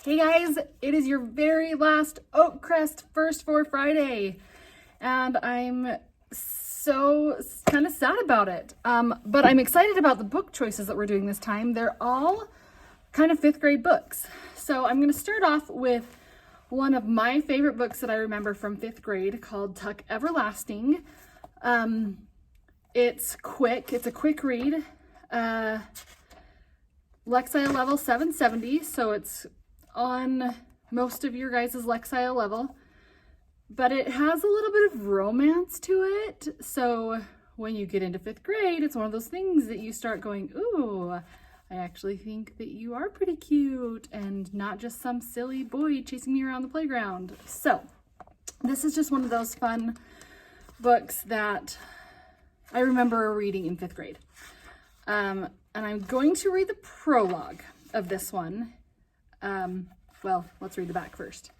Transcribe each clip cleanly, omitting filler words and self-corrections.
Hey guys, it is your very last Oakcrest First for Friday, and I'm so kind of sad about it. But I'm excited about the book choices that we're doing this time. They're all kind of fifth grade books. So I'm going to start off with one of my favorite books that I remember from fifth grade called Tuck Everlasting. It's a quick read. Lexile level 770, so it's on most of your guys' Lexile level, but it has a little bit of romance to it. So when you get into fifth grade, it's one of those things that you start going, ooh, I actually think that you are pretty cute and not just some silly boy chasing me around the playground. So this is just one of those fun books that I remember reading in fifth grade. And I'm going to read the prologue of this one. Well, let's read the back first,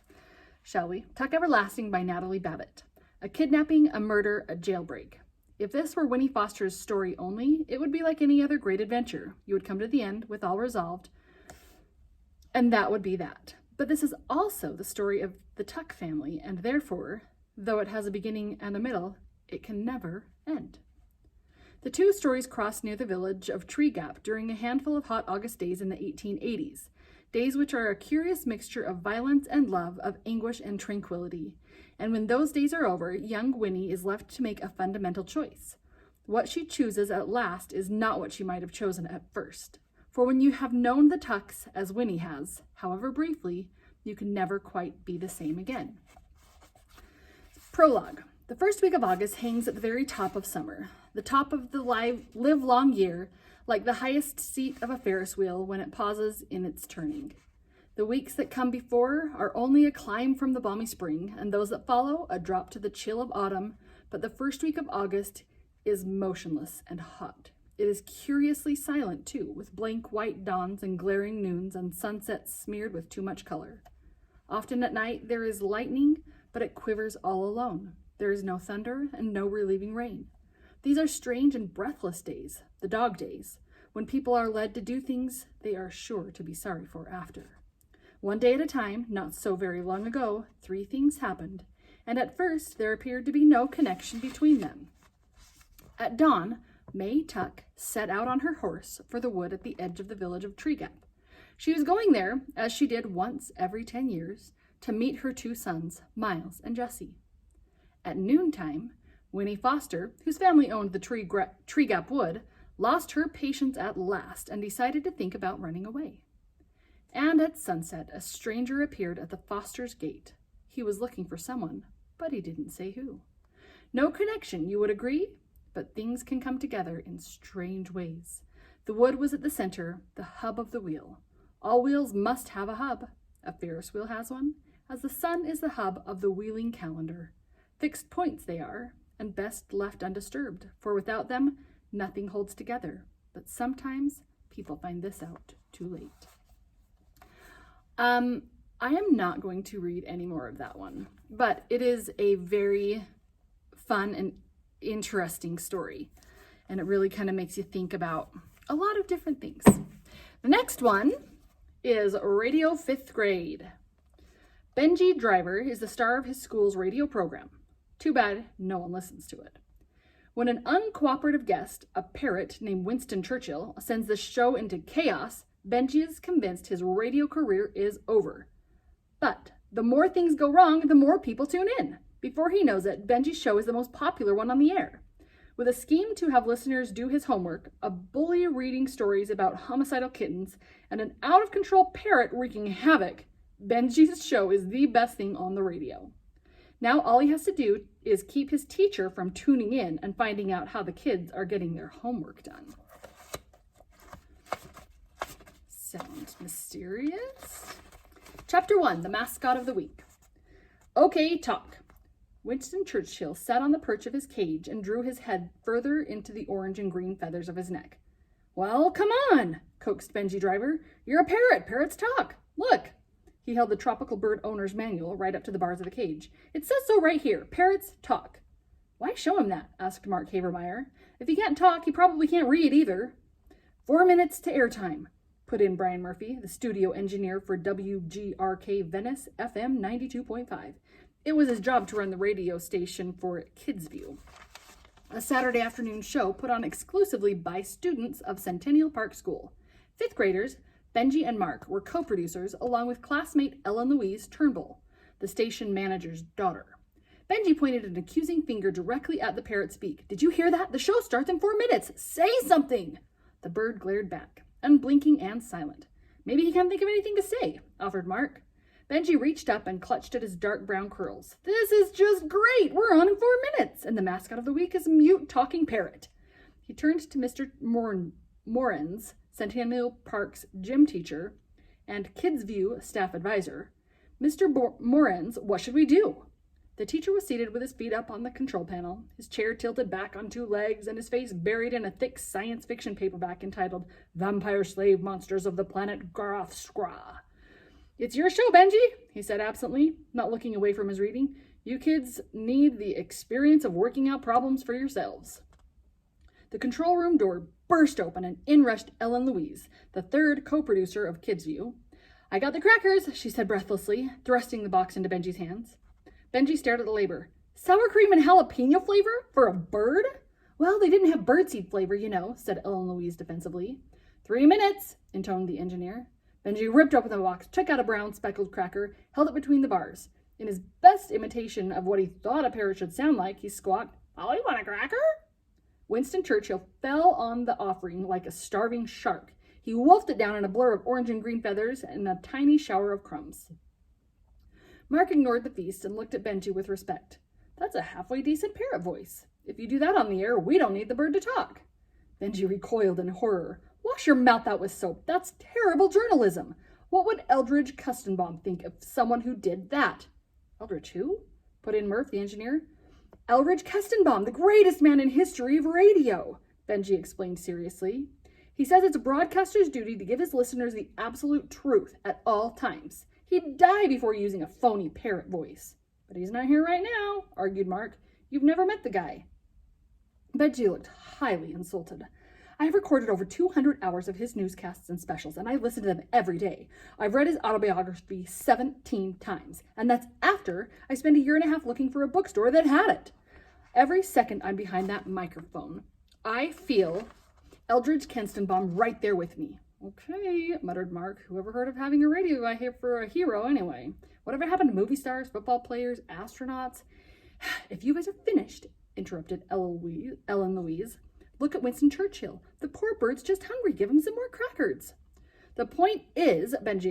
shall we? Tuck Everlasting by Natalie Babbitt. A kidnapping, a murder, a jailbreak. If this were Winnie Foster's story only, it would be like any other great adventure. You would come to the end with all resolved, and that would be that. But this is also the story of the Tuck family, and therefore, though it has a beginning and a middle, it can never end. The two stories cross near the village of Tree Gap during a handful of hot August days in the 1880s. Days which are a curious mixture of violence and love, of anguish and tranquility. And when those days are over, young Winnie is left to make a fundamental choice. What she chooses at last is not what she might have chosen at first. For when you have known the Tucks, as Winnie has, however briefly, you can never quite be the same again. Prologue. The first week of August hangs at the very top of summer, the top of the live-long year, like the highest seat of a Ferris wheel when it pauses in its turning. The weeks that come before are only a climb from the balmy spring, and those that follow a drop to the chill of autumn, but the first week of August is motionless and hot. It is curiously silent, too, with blank white dawns and glaring noons and sunsets smeared with too much color. Often at night there is lightning, but it quivers all alone. There is no thunder and no relieving rain. These are strange and breathless days, the dog days, when people are led to do things they are sure to be sorry for after. One day at a time, not so very long ago, 3 things happened, and at first there appeared to be no connection between them. At dawn, May Tuck set out on her horse for the wood at the edge of the village of Tree Gap. She was going there, as she did once every 10 years, to meet her 2 sons, Miles and Jesse. At noontime, Winnie Foster, whose family owned the Tree Gap Wood, lost her patience at last and decided to think about running away. And at sunset, a stranger appeared at the Foster's gate. He was looking for someone, but he didn't say who. No connection, you would agree, but things can come together in strange ways. The wood was at the center, the hub of the wheel. All wheels must have a hub. A Ferris wheel has one, as the sun is the hub of the wheeling calendar. Fixed points they are, and best left undisturbed, for without them, nothing holds together. But sometimes people find this out too late. I am not going to read any more of that one, but it is a very fun and interesting story, and it really kind of makes you think about a lot of different things. The next one is Radio 5th Grade. Benji Driver is the star of his school's radio program. Too bad no one listens to it. When an uncooperative guest, a parrot named Winston Churchill, sends the show into chaos, Benji is convinced his radio career is over. But the more things go wrong, the more people tune in. Before he knows it, Benji's show is the most popular one on the air. With a scheme to have listeners do his homework, a bully reading stories about homicidal kittens, and an out-of-control parrot wreaking havoc, Benji's show is the best thing on the radio. Now all he has to do is keep his teacher from tuning in and finding out how the kids are getting their homework done. Sounds mysterious. Chapter 1, The Mascot of the Week. Okay, talk. Winston Churchill sat on the perch of his cage and drew his head further into the orange and green feathers of his neck. Well, come on, coaxed Benji Driver. You're a parrot. Parrots talk. Look. He held the Tropical Bird Owner's Manual right up to the bars of the cage. It says so right here. Parrots talk. Why show him that? Asked Mark Havermeyer. If he can't talk, he probably can't read either. 4 minutes to airtime. put in Brian Murphy, the studio engineer for WGRK Venice FM 92.5. It was his job to run the radio station for Kidsview, a Saturday afternoon show put on exclusively by students of Centennial Park School. Fifth graders, Benji and Mark, were co-producers along with classmate Ellen Louise Turnbull, the station manager's daughter. Benji pointed an accusing finger directly at the parrot's beak. "Did you hear that? The show starts in 4 minutes. Say something!" The bird glared back, unblinking and silent. "Maybe he can't think of anything to say," offered Mark. Benji reached up and clutched at his dark brown curls. "This is just great! We're on in 4 minutes! And the mascot of the week is a mute talking parrot." He turned to Mr. Morens, Centennial Park's gym teacher and Kidsview staff advisor. "Mr. Morens, what should we do?" The teacher was seated with his feet up on the control panel, his chair tilted back on 2 legs, and his face buried in a thick science fiction paperback entitled Vampire Slave Monsters of the Planet Garothskra. "It's your show, Benji," he said absently, not looking away from his reading. "You kids need the experience of working out problems for yourselves." The control room door burst open and in rushed Ellen Louise, the third co-producer of Kidsview. "I got the crackers," she said breathlessly, thrusting the box into Benji's hands. Benji stared at the label. "Sour cream and jalapeno flavor? For a bird?" "Well, they didn't have birdseed flavor, you know," said Ellen Louise defensively. 3 minutes, intoned the engineer. Benji ripped open the box, took out a brown speckled cracker, held it between the bars. In his best imitation of what he thought a parrot should sound like, he squawked, "Oh, you want a cracker?" Winston Churchill fell on the offering like a starving shark. He wolfed it down in a blur of orange and green feathers and a tiny shower of crumbs. Mark ignored the feast and looked at Benji with respect. "That's a halfway decent parrot voice. If you do that on the air, we don't need the bird to talk." Benji recoiled in horror. "Wash your mouth out with soap. That's terrible journalism. What would Eldridge Kustenbaum think of someone who did that?" "Eldridge who?" put in Murph, the engineer. "Eldridge Kustenbaum, the greatest man in history of radio," Benji explained seriously. "He says it's a broadcaster's duty to give his listeners the absolute truth at all times. He'd die before using a phony parrot voice." "But he's not here right now," argued Mark. "You've never met the guy." Benji looked highly insulted. "I've recorded over 200 hours of his newscasts and specials, and I listen to them every day. I've read his autobiography 17 times, and that's after I spent a year and a half looking for a bookstore that had it. Every second I'm behind that microphone, I feel Eldridge Kustenbaum right there with me." "Okay," muttered Mark. "Whoever heard of having a radio guy here for a hero anyway? Whatever happened to movie stars, football players, astronauts?" "If you guys are finished," interrupted Ellen Louise, "look at Winston Churchill. The poor bird's just hungry. Give him some more crackers." "The point is," Benji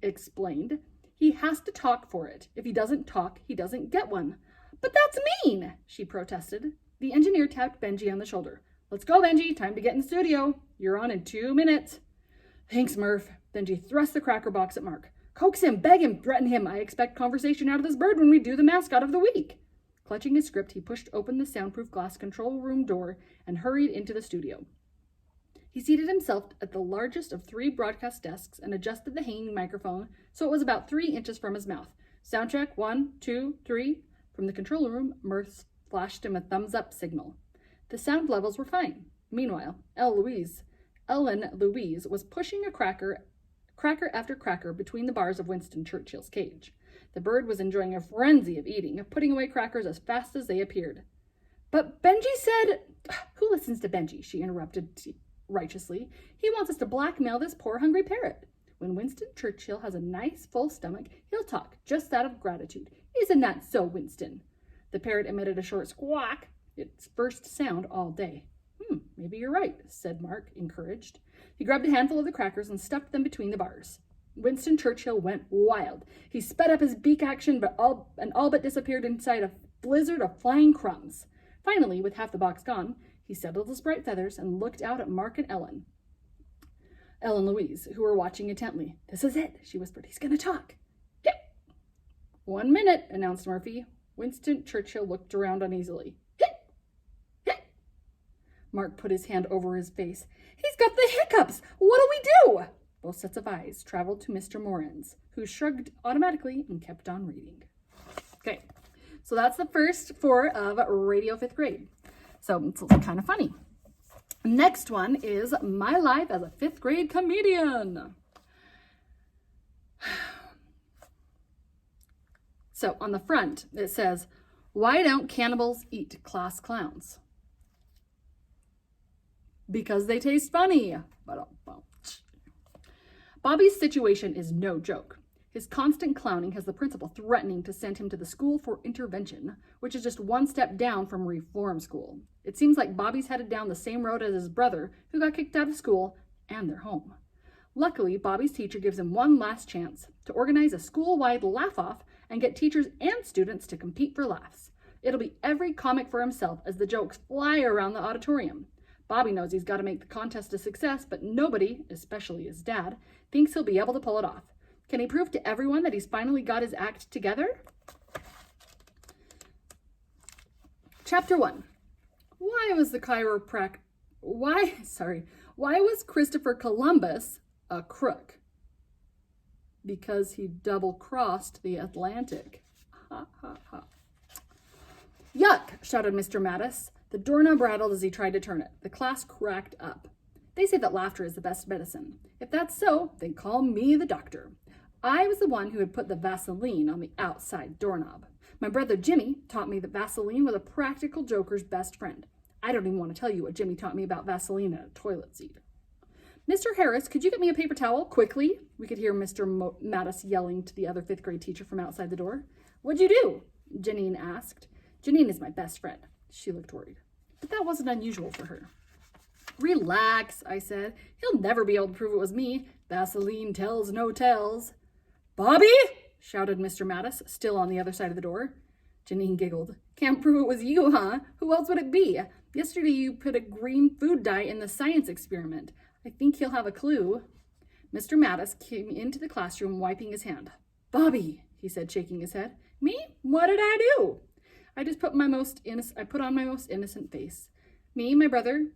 explained, "he has to talk for it. If he doesn't talk, he doesn't get one." "But that's mean," she protested. The engineer tapped Benji on the shoulder. "Let's go, Benji. Time to get in the studio. You're on in 2 minutes. "Thanks, Murph." Benji thrust the cracker box at Mark. "Coax him, beg him, threaten him. I expect conversation out of this bird when we do the mascot of the week." Clutching his script, he pushed open the soundproof glass control room door and hurried into the studio. He seated himself at the largest of 3 broadcast desks and adjusted the hanging microphone so it was about 3 inches from his mouth. "Soundcheck, 1, 2, 3. From the control room, Murph flashed him a thumbs-up signal. The sound levels were fine. Meanwhile, Ellen Louise was pushing a cracker after cracker between the bars of Winston Churchill's cage. The bird was enjoying a frenzy of eating, putting away crackers as fast as they appeared. "But Benji said—" "Who listens to Benji?" she interrupted righteously. "He wants us to blackmail this poor hungry parrot. When Winston Churchill has a nice full stomach, he'll talk, just out of gratitude. Isn't that so, Winston?" The parrot emitted a short squawk, its first sound all day. "Maybe you're right," said Mark, encouraged. He grabbed a handful of the crackers and stuffed them between the bars. Winston Churchill went wild. He sped up his beak action, but all but disappeared inside a blizzard of flying crumbs. Finally, with half the box gone, he settled his bright feathers and looked out at Mark and Ellen Louise, who were watching intently. "This is it," she whispered. "He's going to talk." "Yep." 1 minute, announced Murphy. Winston Churchill looked around uneasily. Mark put his hand over his face. "He's got the hiccups! What do we do?" Both sets of eyes traveled to Mr. Morens, who shrugged automatically and kept on reading. Okay, so that's the first 4 of Radio 5th grade. So it's kind of funny. Next one is my life as a 5th grade comedian. So on the front, it says, "Why don't cannibals eat class clowns?" Because they taste funny. Bobby's situation is no joke. His constant clowning has the principal threatening to send him to the school for intervention, which is just one step down from reform school. It seems like Bobby's headed down the same road as his brother, who got kicked out of school and their home. Luckily, Bobby's teacher gives him one last chance to organize a school-wide laugh-off and get teachers and students to compete for laughs. It'll be every comic for himself as the jokes fly around the auditorium. Bobby knows he's got to make the contest a success, but nobody, especially his dad, thinks he'll be able to pull it off. Can he prove to everyone that he's finally got his act together? Chapter 1. Why was Christopher Columbus a crook? Because he double-crossed the Atlantic. Ha, ha, ha. Yuck, shouted Mr. Mattis. The doorknob rattled as he tried to turn it. The class cracked up. They say that laughter is the best medicine. If that's so, then call me the doctor. I was the one who had put the Vaseline on the outside doorknob. My brother Jimmy taught me that Vaseline was a practical joker's best friend. I don't even want to tell you what Jimmy taught me about Vaseline and a toilet seat. Mr. Harris, could you get me a paper towel, quickly? We could hear Mr. Mattis yelling to the other 5th grade teacher from outside the door. What'd you do? Janine asked. Janine is my best friend. She looked worried. But that wasn't unusual for her. Relax, I said. He'll never be able to prove it was me. Vaseline tells no tales. Bobby! Shouted Mr. Mattis, still on the other side of the door. Janine giggled. Can't prove it was you, huh? Who else would it be? Yesterday you put a green food dye in the science experiment. I think he'll have a clue. Mr. Mattis came into the classroom wiping his hand. Bobby, he said, shaking his head. Me? What did I do? I just put on my most innocent face. Me, my brother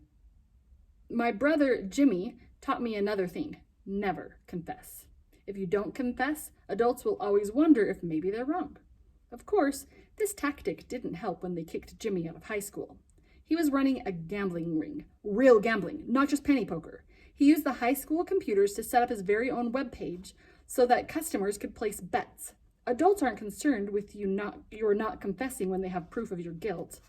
Jimmy taught me another thing. Never confess. If you don't confess, adults will always wonder if maybe they're wrong. Of course, this tactic didn't help when they kicked Jimmy out of high school. He was running a gambling ring. Real gambling, not just penny poker. He used the high school computers to set up his very own web page so that customers could place bets. Adults aren't concerned with you not confessing when they have proof of your guilt.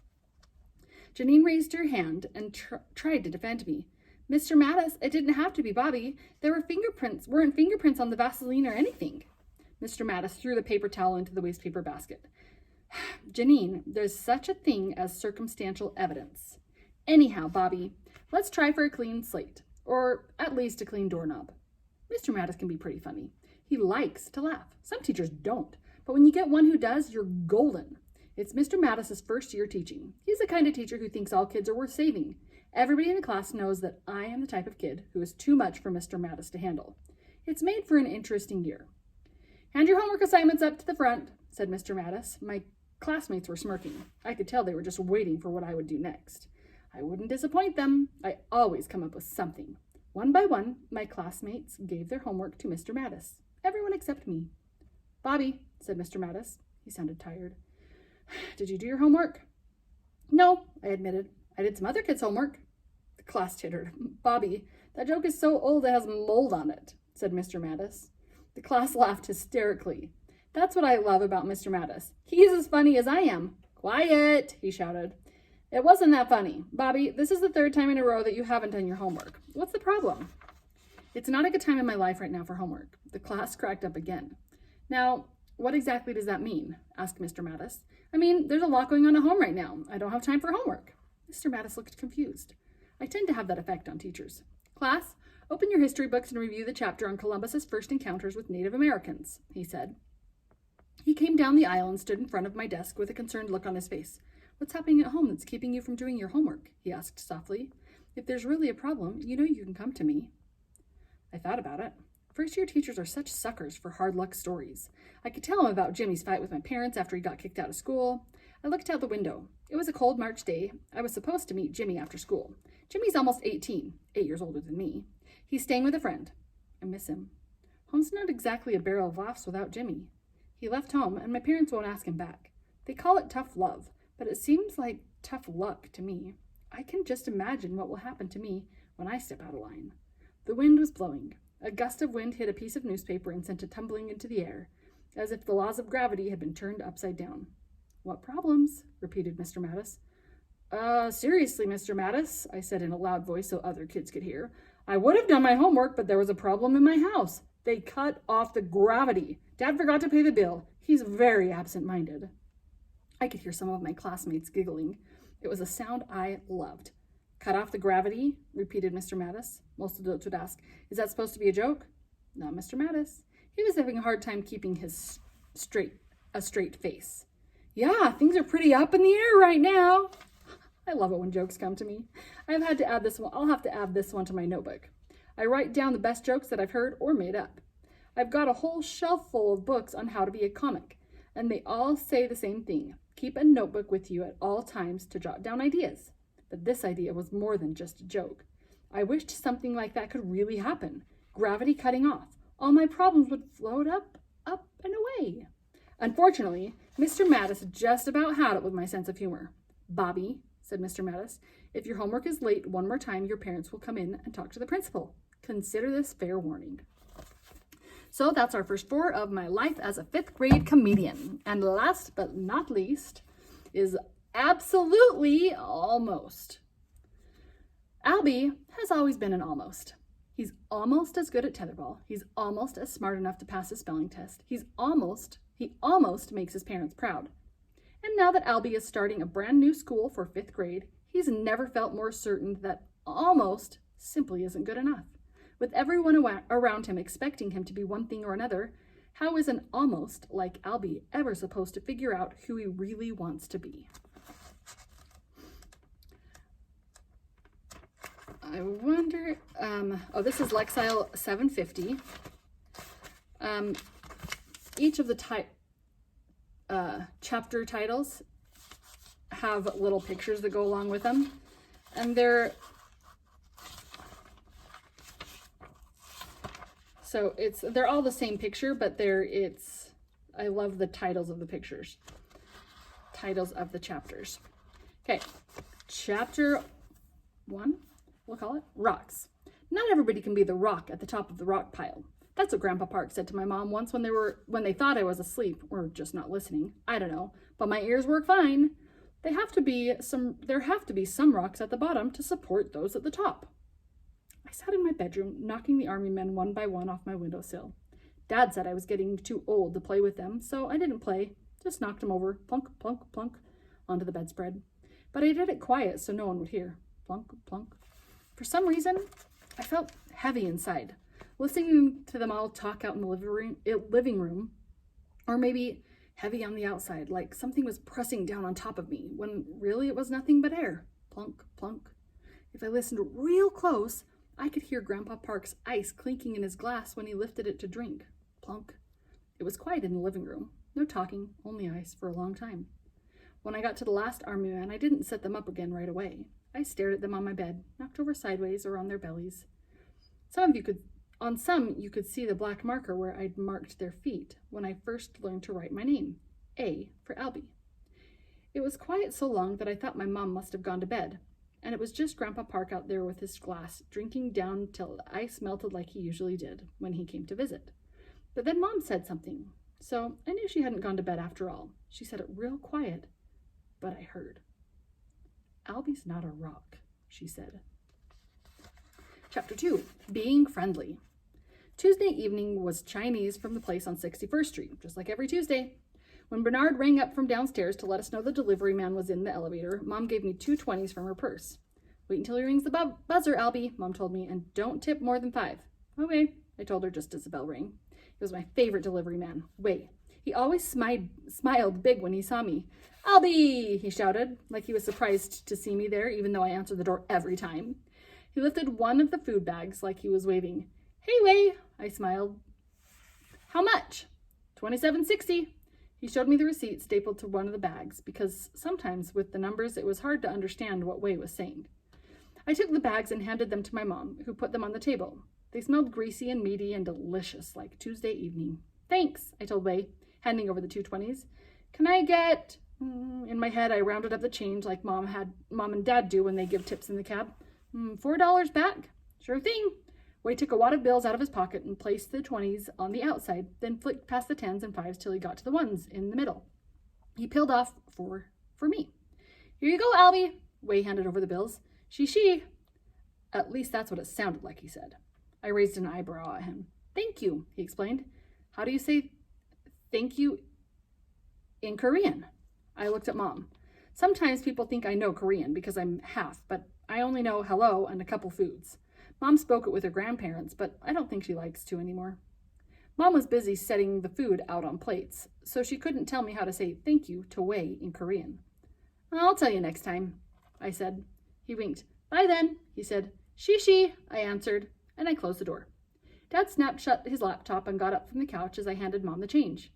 Janine raised her hand and tried to defend me. Mr. Mattis, it didn't have to be Bobby. There weren't fingerprints on the Vaseline or anything. Mr. Mattis threw the paper towel into the wastepaper basket. Janine, there's such a thing as circumstantial evidence. Anyhow, Bobby, let's try for a clean slate, or at least a clean doorknob. Mr. Mattis can be pretty funny. He likes to laugh. Some teachers don't, but when you get one who does, you're golden. It's Mr. Mattis's first year teaching. He's the kind of teacher who thinks all kids are worth saving. Everybody in the class knows that I am the type of kid who is too much for Mr. Mattis to handle. It's made for an interesting year. Hand your homework assignments up to the front, said Mr. Mattis. My classmates were smirking. I could tell they were just waiting for what I would do next. I wouldn't disappoint them. I always come up with something. One by one, my classmates gave their homework to Mr. Mattis. Everyone except me. Bobby, said Mr. Mattis. He sounded tired. Did you do your homework? No, I admitted. I did some other kids' homework. The class tittered. Bobby, that joke is so old it has mold on it, said Mr. Mattis. The class laughed hysterically. That's what I love about Mr. Mattis. He's as funny as I am. Quiet, he shouted. It wasn't that funny. Bobby, this is the 3rd time in a row that you haven't done your homework. What's the problem? It's not a good time in my life right now for homework. The class cracked up again. Now, what exactly does that mean? Asked Mr. Mattis. I mean, there's a lot going on at home right now. I don't have time for homework. Mr. Mattis looked confused. I tend to have that effect on teachers. Class, open your history books and review the chapter on Columbus's first encounters with Native Americans, he said. He came down the aisle and stood in front of my desk with a concerned look on his face. What's happening at home that's keeping you from doing your homework? He asked softly. If there's really a problem, you know you can come to me. I thought about it. First-year teachers are such suckers for hard luck stories. I could tell him about Jimmy's fight with my parents after he got kicked out of school. I looked out the window. It was a cold March day. I was supposed to meet Jimmy after school. Jimmy's almost 18, 8 years older than me. He's staying with a friend. I miss him. Home's not exactly a barrel of laughs without Jimmy. He left home, and my parents won't ask him back. They call it tough love, but it seems like tough luck to me. I can just imagine what will happen to me when I step out of line. The wind was blowing. A gust of wind hit a piece of newspaper and sent it tumbling into the air, as if the laws of gravity had been turned upside down. What problems? Repeated Mr. Mattis. Seriously, Mr. Mattis, I said in a loud voice so other kids could hear. I would have done my homework, but there was a problem in my house. They cut off the gravity. Dad forgot to pay the bill. He's very absent-minded. I could hear some of my classmates giggling. It was a sound I loved. Cut off the gravity, repeated Mr. Mattis. Most adults would ask, is that supposed to be a joke? Not Mr. Mattis. He was having a hard time keeping his straight face. Yeah, things are pretty up in the air right now. I love it when jokes come to me. I'll have to add this one to my notebook. I write down the best jokes that I've heard or made up. I've got a whole shelf full of books on how to be a comic, and they all say the same thing. Keep a notebook with you at all times to jot down ideas. But this idea was more than just a joke. I wished something like that could really happen. Gravity cutting off. All my problems would float up, and away. Unfortunately, Mr. Mattis just about had it with my sense of humor. Bobby, said Mr. Mattis, if your homework is late one more time, your parents will come in and talk to the principal. Consider this fair warning. So that's our first 4 of my life as a 5th grade comedian. And last but not least is absolutely almost. Albie has always been an almost. He's almost as good at tetherball. He's almost as smart enough to pass his spelling test. He almost makes his parents proud. And now that Albie is starting a brand new school for 5th grade, he's never felt more certain that almost simply isn't good enough. With everyone around him expecting him to be one thing or another, how is an almost like Albie ever supposed to figure out who he really wants to be? I wonder, this is Lexile 750. Each of the chapter titles have little pictures that go along with them, and they're all the same picture, but I love the titles of the pictures, titles of the chapters. Okay, chapter 1, we'll call it Rocks. Not everybody can be the rock at the top of the rock pile. That's what Grandpa Park said to my mom once when they thought I was asleep or just not listening. I don't know, but my ears work fine. There have to be some rocks at the bottom to support those at the top. I sat in my bedroom, knocking the army men one by one off my windowsill. Dad said I was getting too old to play with them, so I didn't play, just knocked them over, plunk, plunk, plunk, onto the bedspread. But I did it quiet so no one would hear. Plunk, plunk. For some reason, I felt heavy inside, listening to them all talk out in the living room, or maybe heavy on the outside, like something was pressing down on top of me, when really it was nothing but air. Plunk, plunk. If I listened real close, I could hear Grandpa Park's ice clinking in his glass when he lifted it to drink. Plunk. It was quiet in the living room. No talking, only ice for a long time. When I got to the last army man, I didn't set them up again right away. I stared at them on my bed, knocked over sideways or on their bellies. On some, you could see the black marker where I'd marked their feet when I first learned to write my name, A for Albie. It was quiet so long that I thought my mom must have gone to bed, and it was just Grandpa Park out there with his glass, drinking down till the ice melted like he usually did when he came to visit. But then Mom said something, so I knew she hadn't gone to bed after all. She said it real quiet, but I heard. Albie's not a rock, she said. Chapter 2, Being Friendly. Tuesday evening was Chinese from the place on 61st Street, just like every Tuesday. When Bernard rang up from downstairs to let us know the delivery man was in the elevator, Mom gave me 2 20s from her purse. Wait until he rings the buzzer, Albie, Mom told me, and don't tip more than 5. Okay, I told her just as the bell rang. He was my favorite delivery man. Wait, he always smiled big when he saw me. Albie, he shouted, like he was surprised to see me there, even though I answered the door every time. He lifted one of the food bags like he was waving. Hey, Wei, I smiled. How much? $27.60. He showed me the receipt stapled to one of the bags, because sometimes with the numbers it was hard to understand what Wei was saying. I took the bags and handed them to my mom, who put them on the table. They smelled greasy and meaty and delicious, like Tuesday evening. Thanks, I told Wei, handing over the 2 20s. Can I get In my head, I rounded up the change like Mom and Dad do when they give tips in the cab. $4 back. Sure thing. Wade took a wad of bills out of his pocket and placed the 20s on the outside, then flicked past the 10s and 5s till he got to the 1s in the middle. He peeled off 4 for me. Here you go, Albie. Wade handed over the bills. She. At least that's what it sounded like, he said. I raised an eyebrow at him. Thank you, he explained. How do you say thank you in Korean? I looked at Mom. Sometimes people think I know Korean because I'm half, but I only know hello and a couple foods. Mom spoke it with her grandparents, but I don't think she likes to anymore. Mom was busy setting the food out on plates, so she couldn't tell me how to say thank you to Wei in Korean. I'll tell you next time, I said. He winked. Bye then, he said. She, I answered, and I closed the door. Dad snapped shut his laptop and got up from the couch as I handed Mom the change.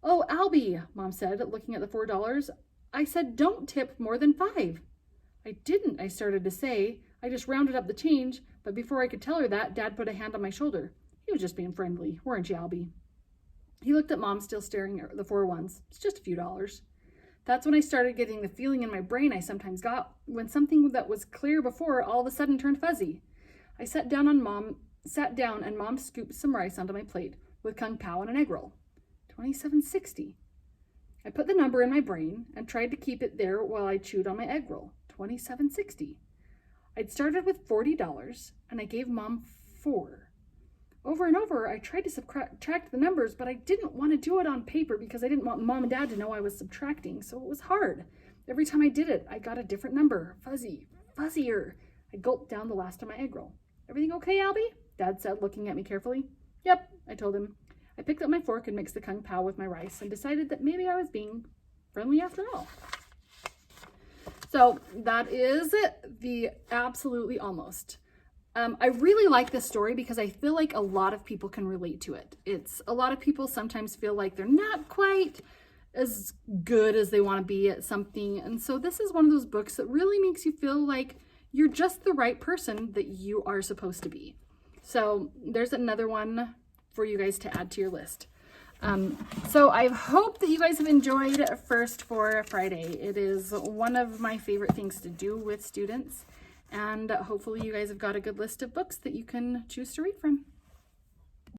Oh, Albie, Mom said, looking at the $4. I said don't tip more than 5. I didn't, I started to say. I just rounded up the change, but before I could tell her that, Dad put a hand on my shoulder. He was just being friendly, weren't you, Albie? He looked at Mom, still staring at the 4 1s. It's just a few dollars. That's when I started getting the feeling in my brain I sometimes got when something that was clear before all of a sudden turned fuzzy. I sat down and Mom scooped some rice onto my plate with kung pao and an egg roll. $27.60. I put the number in my brain and tried to keep it there while I chewed on my egg roll. $27.60. I'd started with $40 and I gave Mom 4. Over and over, I tried to subtract the numbers, but I didn't want to do it on paper because I didn't want Mom and Dad to know I was subtracting, so it was hard. Every time I did it, I got a different number. Fuzzier. I gulped down the last of my egg roll. Everything okay, Albie? Dad said, looking at me carefully. Yep, I told him. I picked up my fork and mixed the kung pao with my rice and decided that maybe I was being friendly after all. So that is the absolutely almost. I really like this story because I feel like a lot of people can relate to it. A lot of people sometimes feel like they're not quite as good as they want to be at something. And so this is one of those books that really makes you feel like you're just the right person that you are supposed to be. So there's another one for you guys to add to your list. So I hope that you guys have enjoyed First for Friday. It is one of my favorite things to do with students. And hopefully you guys have got a good list of books that you can choose to read from.